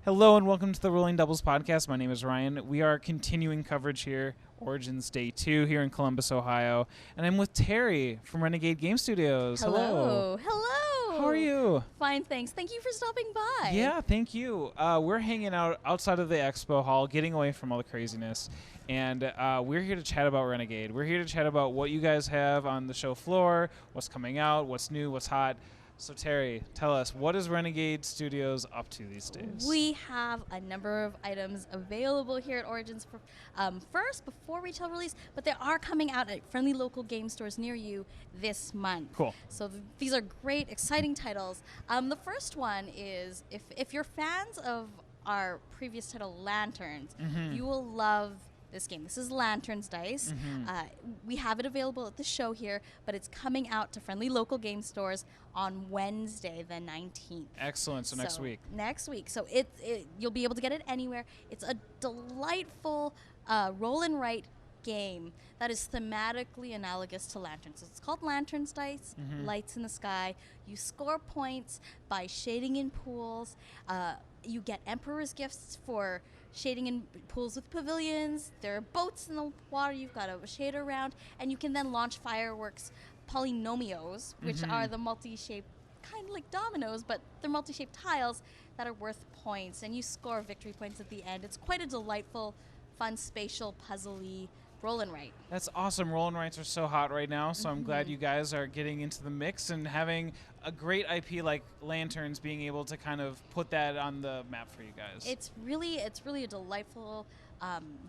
Hello and welcome to the Rolling Doubles podcast. My name is Ryan. We are continuing coverage here, Origins Day 2 here in Columbus, Ohio. And I'm with Teri from Renegade Game Studios. Hello. How are you? Fine, thanks. Thank you for stopping by. Yeah, thank you. We're hanging out outside of the expo hall, getting away from all the craziness. And we're here to chat about Renegade. We're here to chat about what you guys have on the show floor, what's coming out, what's new, what's hot. So, Teri, tell us, what is Renegade Studios up to these days? We have a number of items available here at Origins first, before retail release, but they are coming out at friendly local game stores near you this month. Cool. So these are great, exciting titles. The first one is, if you're fans of our previous title, Lanterns, you will love this game. This is Lanterns Dice. We have it available at the show here, but it's coming out to friendly local game stores on Wednesday, the 19th. Excellent. So next week. Next week. So you'll be able to get it anywhere. It's a delightful roll and write game that is thematically analogous to Lanterns. So it's called Lanterns Dice, lights in the sky. You score points by shading in pools. You get Emperor's Gifts for shading in pools with pavilions. There are boats in the water you've got to shade around, and you can then launch fireworks polynomios, which are the multi-shaped, kind of like dominoes, but they're multi-shaped tiles that are worth points, and you score victory points at the end. It's quite a delightful, fun, spatial, puzzly roll and write. That's awesome. Roll and writes are so hot right now, so I'm glad you guys are getting into the mix and having a great IP like Lanterns, being able to kind of put that on the map for you guys. It's really a delightful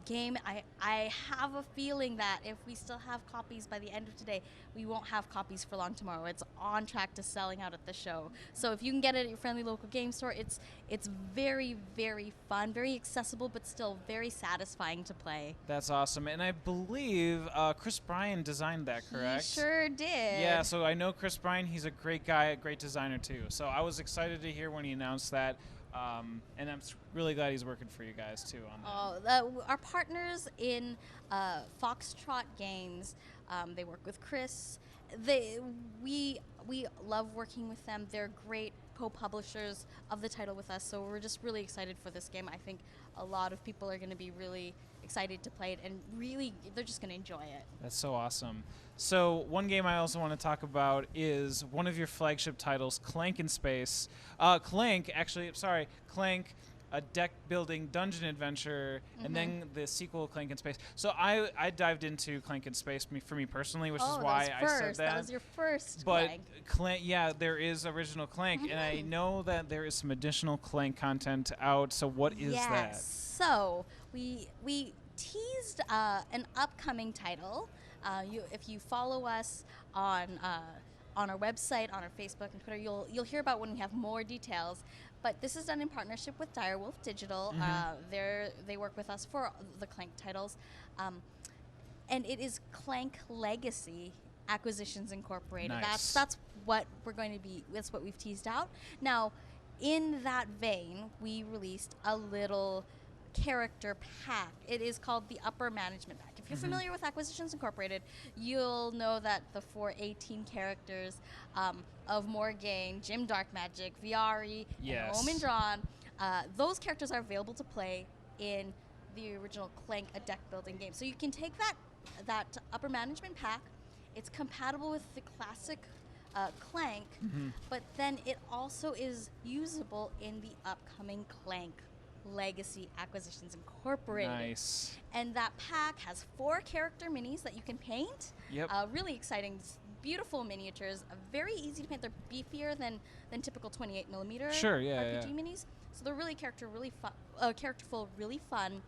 game. I have a feeling that if we still have copies by the end of today, we won't have copies for long tomorrow. It's on track to selling out at the show. So if you can get it at your friendly local game store, it's very, very fun, very accessible, but still very satisfying to play. That's awesome. And I believe Chris Bryan designed that, correct? He sure did. Yeah, so I know Chris Bryan. He's a great guy, a great designer too. So I was excited to hear when he announced that. And I'm really glad he's working for you guys too on that. Our partners in Foxtrot Games, they work with Chris. We love working with them. They're great co-publishers of the title with us, so we're just really excited for this game. I think a lot of people are going to be really excited to play it, and really they're just going to enjoy it. That's so awesome. So one game I also want to talk about is one of your flagship titles, Clank in Space. Clank, a deck-building dungeon adventure, and then the sequel, Clank in Space. So I dived into Clank in Space for me personally, which is why I said that. That was your first but Clank. Yeah, there is original Clank, and I know that there is some additional Clank content out. So what is that? Yes. So we teased an upcoming title. If you follow us on our website, on our Facebook and Twitter, you'll hear about when we have more details. But this is done in partnership with Direwolf Digital. They work with us for the Clank titles, and it is Clank Legacy Acquisitions Incorporated. Nice. That's what we're going to be. That's what we've teased out. Now, in that vein, we released a little character pack. It is called the Upper Management Pack. If you're familiar with Acquisitions Incorporated, you'll know that the 418 characters of Morgaine, Jim Darkmagic, Viari, and Omen Drawn, those characters are available to play in the original Clank, a deck building game. So you can take that Upper Management Pack. It's compatible with the classic Clank, but then it also is usable in the upcoming Clank Legacy Acquisitions Incorporated. Nice. And that pack has 4 character minis that you can paint. Yep. Really exciting, beautiful miniatures. Very easy to paint. They're beefier than typical 28 millimeter RPG minis. So they're really characterful, really fun.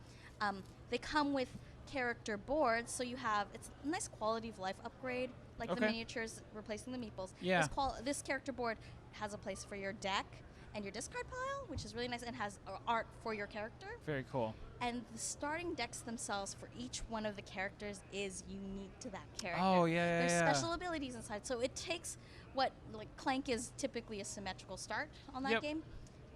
They come with character boards, so you have, it's a nice quality of life upgrade, like the miniatures replacing the meeples. Yeah. This character board has a place for your deck and your discard pile, which is really nice, and has art for your character. Very cool. And the starting decks themselves for each one of the characters is unique to that character. Oh, yeah. There's special abilities inside. So it takes what, like, Clank is typically a symmetrical start on that game.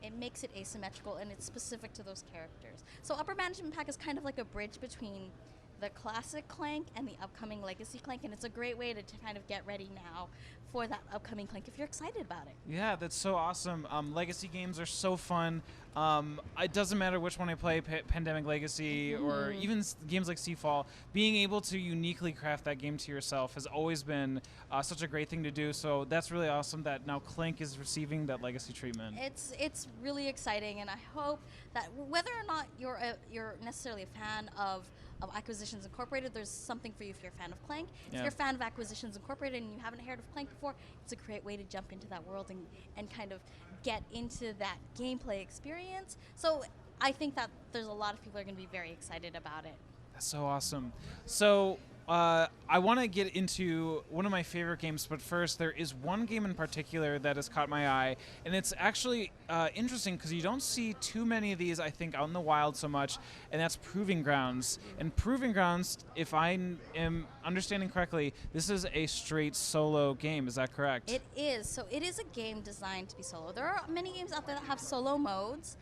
It makes it asymmetrical, and it's specific to those characters. So Upper Management Pack is kind of like a bridge between the classic Clank and the upcoming Legacy Clank, and it's a great way to kind of get ready now for that upcoming Clank if you're excited about it. Yeah, that's so awesome. Legacy games are so fun. It doesn't matter which one I play, Pandemic Legacy or even games like Seafall, being able to uniquely craft that game to yourself has always been such a great thing to do. So that's really awesome that now Clank is receiving that Legacy treatment. It's really exciting, and I hope that whether or not you're necessarily a fan of Acquisitions Incorporated, there's something for you if you're a fan of Clank. If you're a fan of Acquisitions Incorporated and you haven't heard of Clank before, it's a great way to jump into that world and kind of get into that gameplay experience. So I think that there's a lot of people are going to be very excited about it. That's so awesome. So I want to get into one of my favorite games, but first there is one game in particular that has caught my eye, and it's actually interesting because you don't see too many of these, I think, out in the wild so much, and that's Proving Grounds. And Proving Grounds, if I am understanding correctly, this is a straight solo game. Is that correct? It is. So it is a game designed to be solo. There are many games out there that have solo modes,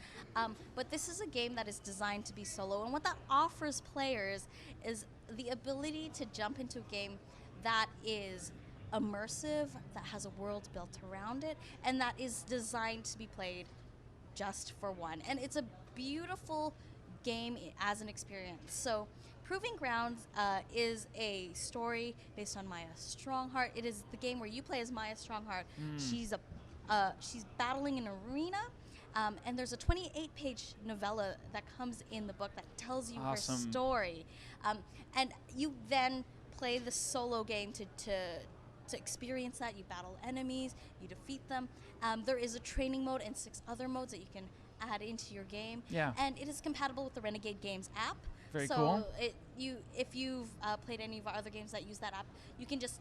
but this is a game that is designed to be solo, and what that offers players is the ability to jump into a game that is immersive, that has a world built around it, and that is designed to be played just for one. And it's a beautiful game as an experience. So Proving Grounds is a story based on Maya Strongheart. It is the game where you play as Maya Strongheart. She's battling an arena. And there's a 28-page novella that comes in the book that tells you her story. And you then play the solo game to experience that. You battle enemies, you defeat them. There is a training mode and 6 other modes that you can add into your game. Yeah. And it is compatible with the Renegade Games app. Very cool. So if you've played any of our other games that use that app, you can just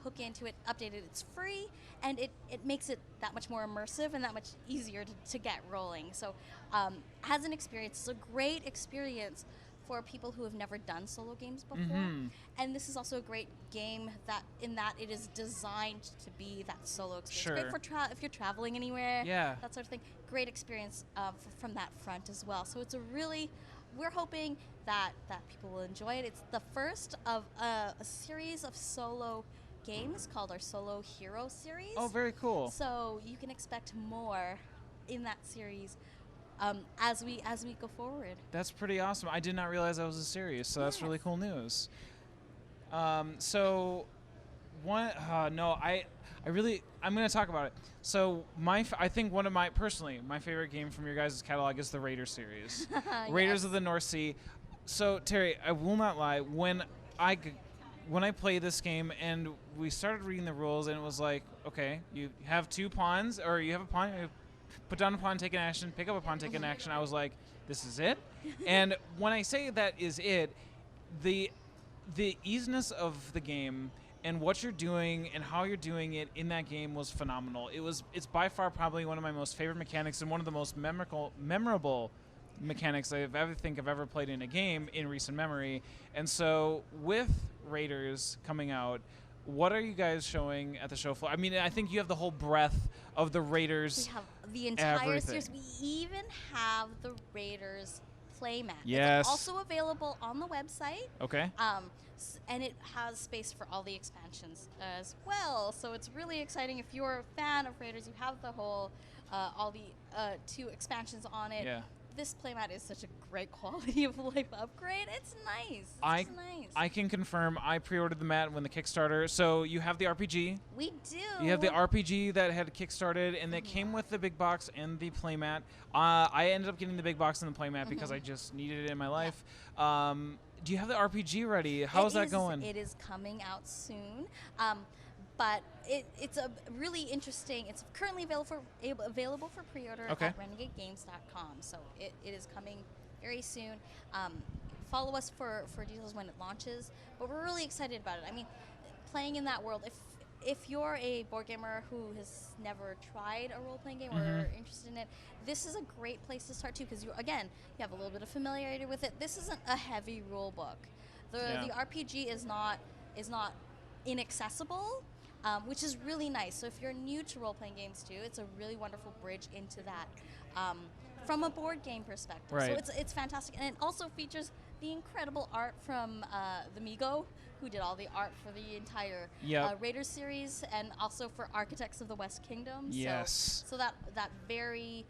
hook into it, update it. It's free, and it makes it that much more immersive and that much easier to get rolling. So as an experience, it's a great experience for people who have never done solo games before. And this is also a great game that it is designed to be that solo experience. Sure. Great for if you're traveling anywhere, Yeah. that sort of thing. Great experience from that front as well. So we're hoping that people will enjoy it. It's the first of a series of solo games called our Solo Hero series. Oh, very cool. So you can expect more in that series as we go forward. That's pretty awesome. I did not realize that was a series, so that's really cool news. So, I'm going to talk about it. So, I think one of my favorite game from your guys' catalog is the Raider series, Raiders of the North Sea. So, Teri, I will not lie. When I played this game and we started reading the rules, and it was like, okay, you have 2 pawns, or you have a pawn, you put down a pawn, take an action, pick up a pawn, take an action. I was like, this is it? And when I say that is it, the easiness of the game and what you're doing and how you're doing it in that game was phenomenal. It's by far probably one of my most favorite mechanics and one of the most memorable mechanics I've ever played in a game in recent memory. And so with Raiders coming out, what are you guys showing at the show floor? I mean, I think you have the whole breadth of the Raiders. We have the entire series. We even have the Raiders playmat. Yes. It's also available on the website. Okay. And it has space for all the expansions as well. So it's really exciting. If you're a fan of Raiders, you have the whole, all the 2 expansions on it. Yeah. This playmat is such a great quality of life upgrade. It's nice. It's nice. I can confirm I pre-ordered the mat when the Kickstarter. So you have the RPG. We do. You have the RPG that had Kickstarted, and that came with the big box and the playmat. I ended up getting the big box and the playmat because I just needed it in my life. Do you have the RPG ready? How's that going? It is coming out soon. But it's a really interesting. It's currently available for pre-order at renegadegames.com. So it is coming very soon. Follow us for details when it launches. But we're really excited about it. I mean, playing in that world. If you're a board gamer who has never tried a role-playing game or interested in it, this is a great place to start too, because you have a little bit of familiarity with it. This isn't a heavy rule book. The RPG is not inaccessible. Which is really nice. So if you're new to role-playing games too, it's a really wonderful bridge into that from a board game perspective. Right. So it's fantastic, and it also features the incredible art from the Migo, who did all the art for the entire Yep. Raiders series, and also for Architects of the West Kingdom. Yes. So that very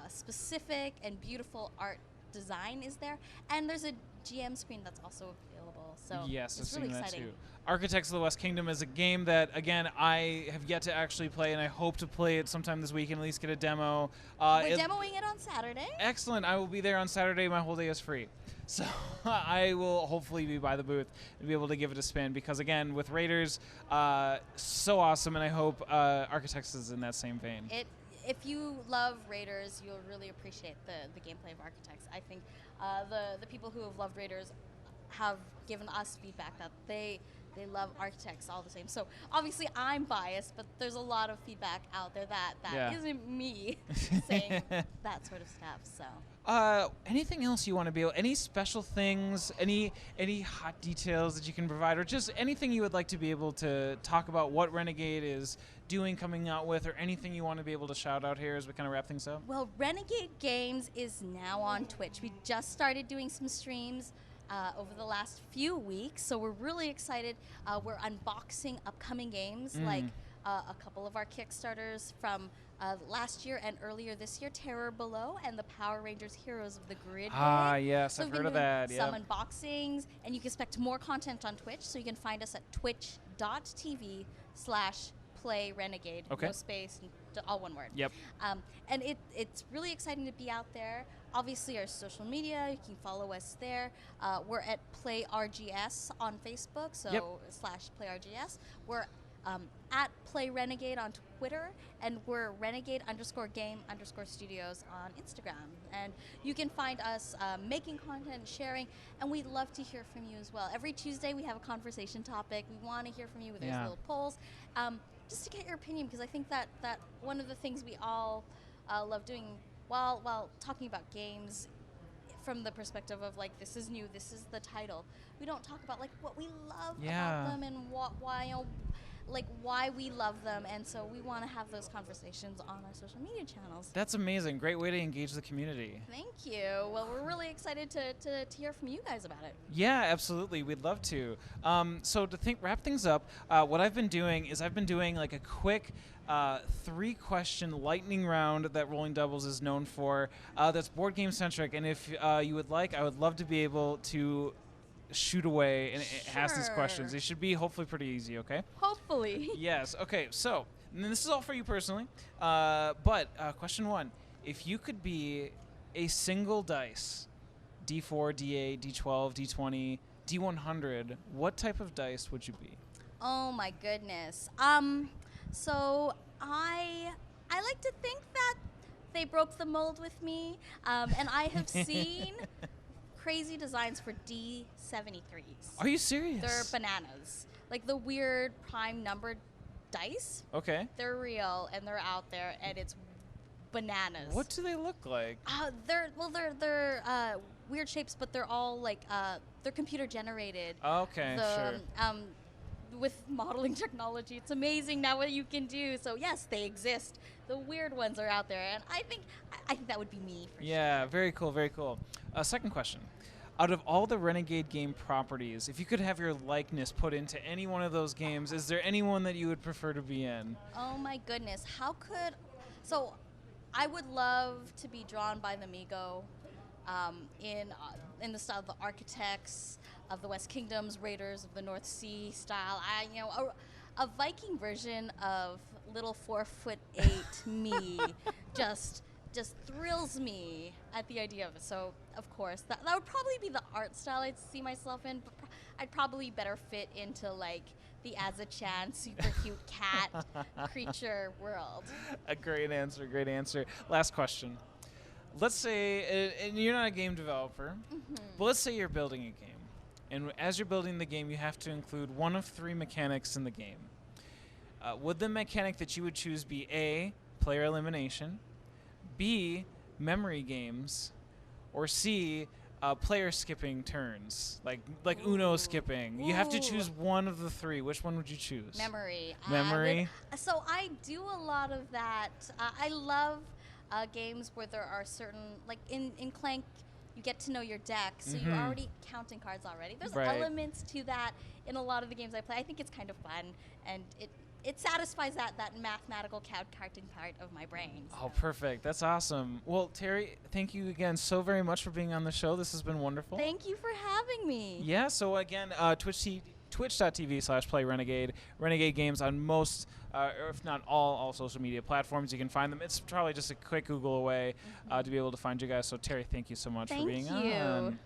specific and beautiful art design is there, and there's a GM screen that's also available. So Yes, I've it's really seen that exciting. too. Architects of the West Kingdom is a game that, again, I have yet to actually play, and I hope to play it sometime this week and at least get a demo. We're demoing it on Saturday. Excellent. I will be there on Saturday. My whole day is free. So I will hopefully be by the booth and be able to give it a spin because, again, with Raiders, so awesome, and I hope Architects is in that same vein. If you love Raiders, you'll really appreciate the gameplay of Architects. I think the people who have loved Raiders have given us feedback that they love Architects all the same. So obviously I'm biased, but there's a lot of feedback out there that Yeah. isn't me saying that sort of stuff. So Anything else you want to be able? Any special things? Any hot details that you can provide, or just anything you would like to be able to talk about? What Renegade is doing, coming out with, or anything you want to be able to shout out here as we kind of wrap things up? well, Renegade Games is now on Twitch. We just started doing some streams over the last few weeks, so we're really excited. We're unboxing upcoming games like a couple of our Kickstarters from last year and earlier this year, Terror Below and the Power Rangers Heroes of the Grid. Yes, So I've we've heard been of doing that. Some Yeah. unboxings, and you can expect more content on Twitch, so you can find us at twitch.tv/play Renegade. Okay. No space, all one word. Yep. And it's really exciting to be out there. Obviously, our social media, you can follow us there. We're at Play RGS on Facebook, so Yep. /Play RGS. We're at Play Renegade on Twitter, and we're Renegade_Game_Studios on Instagram. And you can find us making content, sharing, and we'd love to hear from you as well. Every Tuesday we have a conversation topic. We want to hear from you. There's Yeah. little polls. Just to get your opinion, because I think that one of the things we all love doing while talking about games from the perspective of like, this is new, this is the title, we don't talk about like what we love Yeah. about them and why we love them, and so we want to have those conversations on our social media channels. That's amazing. Great way to engage the community. Thank you. Well, we're really excited to hear from you guys about it. Yeah, absolutely. We'd love to. So to wrap things up, what I've been doing is I've been doing like a quick 3-question lightning round that Rolling Doubles is known for. That's board game centric, and if you would like, I would love to be able to shoot away and ask these questions. Sure. They should be hopefully pretty easy. Okay. Hopefully. Yes. Okay. So and this is all for you personally. But question 1: if you could be a single dice, D4, D8, D12, D20, D100, what type of dice would you be? Oh my goodness. So I like to think that they broke the mold with me, and I have seen crazy designs for D73s. Are you serious? They're bananas. Like the weird prime numbered dice. Okay. They're real and they're out there, and it's bananas. What do they look like? They're weird shapes, but they're all like they're computer generated. Okay, sure. With modeling technology, it's amazing now what you can do. So yes, they exist. The weird ones are out there, and I think that would be me. For Yeah, sure. very cool, very cool. Second question. Out of all the Renegade game properties, if you could have your likeness put into any one of those games, is there anyone that you would prefer to be in? Oh my goodness, so I would love to be drawn by the Migo, in the style of the Architects of the West Kingdoms, Raiders of the North Sea style. A Viking version of little 4'8" me just thrills me at the idea of it. So of course that would probably be the art style I'd see myself in, but I'd probably better fit into like the Azachan super cute cat creature world. A great answer, great answer. Last question. Let's say, and you're not a game developer, but let's say you're building a game. And as you're building the game, you have to include one of 3 mechanics in the game. Would the mechanic that you would choose be A, player elimination, B, memory games, or C, player skipping turns, like Uno skipping? You have to choose one of the 3. Which one would you choose? Memory. Memory? So I do a lot of that. I love games where there are certain, like in Clank, you get to know your deck, so you're already counting cards already. There's Right. elements to that in a lot of the games I play. I think it's kind of fun, and it satisfies that mathematical counting part of my brain. Oh, so. perfect. That's awesome. Well, Teri, thank you again so very much for being on the show. This has been wonderful. Thank you for having me. Yeah, so again, twitch.tv/play Renegade. Renegade games on most, or if not all social media platforms. You can find them. It's probably just a quick Google away to be able to find you guys. So, Teri, thank you so much for being Thank you. on.